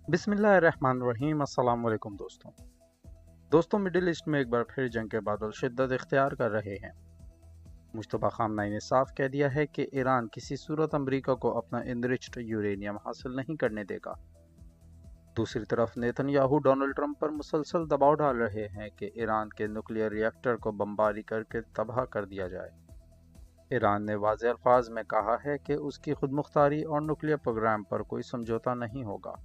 बिस्मिल्लाहिर्रहमानिर्रहीम। अस्सलाम वालेकुम दोस्तों मिडिल ईस्ट में एक बार फिर जंग के बादल शिद्दत इख्तियार कर रहे हैं। मुश्तबा खामनई ने साफ कह दिया है कि ईरान किसी सूरत अमरीका को अपना इनरिच्ड यूरेनियम हासिल नहीं करने देगा। दूसरी तरफ नेतन्याहू डोनाल्ड ट्रंप पर मुसलसल दबाव डाल रहे हैं कि ईरान के न्यूक्लियर रिएक्टर को बमबारी करके तबाह कर दिया जाए। ईरान ने वाज़ेह अल्फाज में कहा है कि उसकी खुदमुख्तारी और न्यूक्लियर प्रोग्राम पर कोई समझौता नहीं होगा।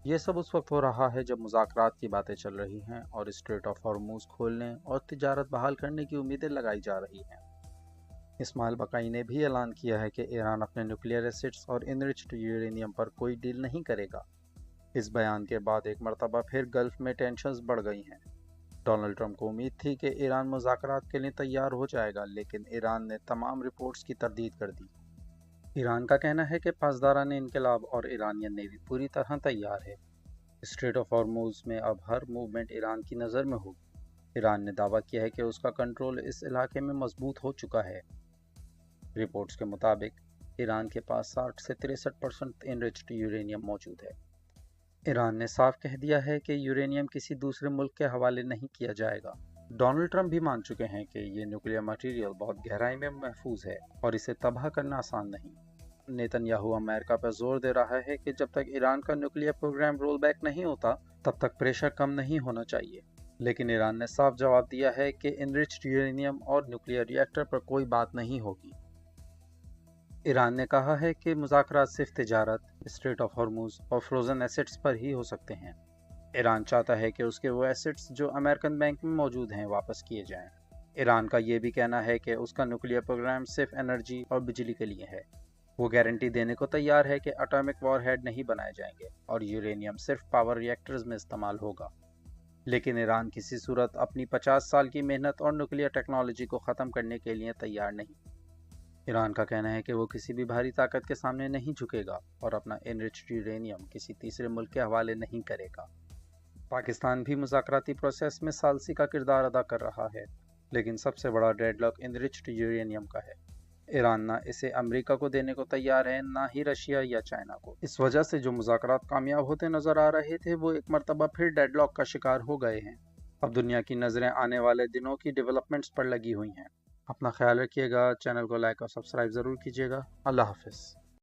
ये सब उस वक्त हो रहा है जब मुज़ाकरात की बातें चल रही हैं और स्ट्रेट ऑफ हॉर्मूज़ खोलने और तिजारत बहाल करने की उम्मीदें लगाई जा रही हैं। इस्माइल बकाई ने भी ऐलान किया है कि ईरान अपने न्यूक्लियर एसिड्स और इनरिच्ड यूरेनियम पर कोई डील नहीं करेगा। इस बयान के बाद एक मरतबा फिर गल्फ में टेंशन्स बढ़ गई हैं। डोनाल्ड ट्रंप को उम्मीद थी कि ईरान मुज़ाकरात के लिए तैयार हो जाएगा, लेकिन ईरान ने तमाम रिपोर्ट्स की तरदीद कर दी। ईरान का कहना है कि पासदारान इनकलाब और ईरानियन नेवी पूरी तरह तैयार है। स्ट्रेट ऑफ हॉर्मूज़ में अब हर मूवमेंट ईरान की नज़र में होगी। ईरान ने दावा किया है कि उसका कंट्रोल इस इलाके में मजबूत हो चुका है। रिपोर्ट्स के मुताबिक ईरान के पास 60 से 63% इनरिच्ड यूरेनियम मौजूद है। ईरान ने साफ कह दिया है कि यूरेनियम किसी दूसरे मुल्क के हवाले नहीं किया जाएगा। डोनाल्ड ट्रंप भी मान चुके हैं कि ये न्यूक्लियर मटेरियल बहुत गहराई में महफूज है और इसे तबाह करना आसान नहीं। नेतन्याहू अमेरिका पर जोर दे रहा है कि जब तक ईरान का न्यूक्लियर प्रोग्राम रोल बैक नहीं होता तब तक प्रेशर कम नहीं होना चाहिए, लेकिन ईरान ने साफ जवाब दिया है कि इनरिच्ड यूरेनियम और न्यूक्लियर रिएक्टर पर कोई बात नहीं होगी। ईरान ने कहा है कि मुज़ाकरात सिर्फ तिजारत, स्ट्रेट ऑफ हॉर्मूज़ और फ्रोजन एसेट्स पर ही हो सकते हैं। ईरान चाहता है कि उसके वो एसेट्स जो अमेरिकन बैंक में मौजूद हैं वापस किए जाएं। ईरान का ये भी कहना है कि उसका न्यूक्लियर प्रोग्राम सिर्फ एनर्जी और बिजली के लिए है। वो गारंटी देने को तैयार है कि एटॉमिक वॉरहेड नहीं बनाए जाएंगे और यूरेनियम सिर्फ पावर रिएक्टर्स में इस्तेमाल होगा। लेकिन ईरान किसी सूरत अपनी 50 साल की मेहनत और न्यूक्लियर टेक्नोलॉजी को ख़त्म करने के लिए तैयार नहीं। ईरान का कहना है कि वो किसी भी भारी ताकत के सामने नहीं झुकेगा और अपना एनरिच्ड यूरेनियम किसी तीसरे मुल्क के हवाले नहीं करेगा। पाकिस्तान भी मुज़ाकराती प्रोसेस में सालसी का किरदार अदा कर रहा है, लेकिन सबसे बड़ा डेडलॉक इनरिच्ड यूरेनियम का है। ईरान ना इसे अमेरिका को देने को तैयार है, ना ही रशिया या चाइना को। इस वजह से जो मुज़ाकरात कामयाब होते नजर आ रहे थे वो एक मरतबा फिर डेडलॉक का शिकार हो गए हैं। अब दुनिया की नज़रें आने वाले दिनों की डेवलपमेंट्स पर लगी हुई हैं। अपना ख्याल रखिएगा, चैनल को लाइक और सब्सक्राइब ज़रूर कीजिएगा। अल्लाह हाफिज़।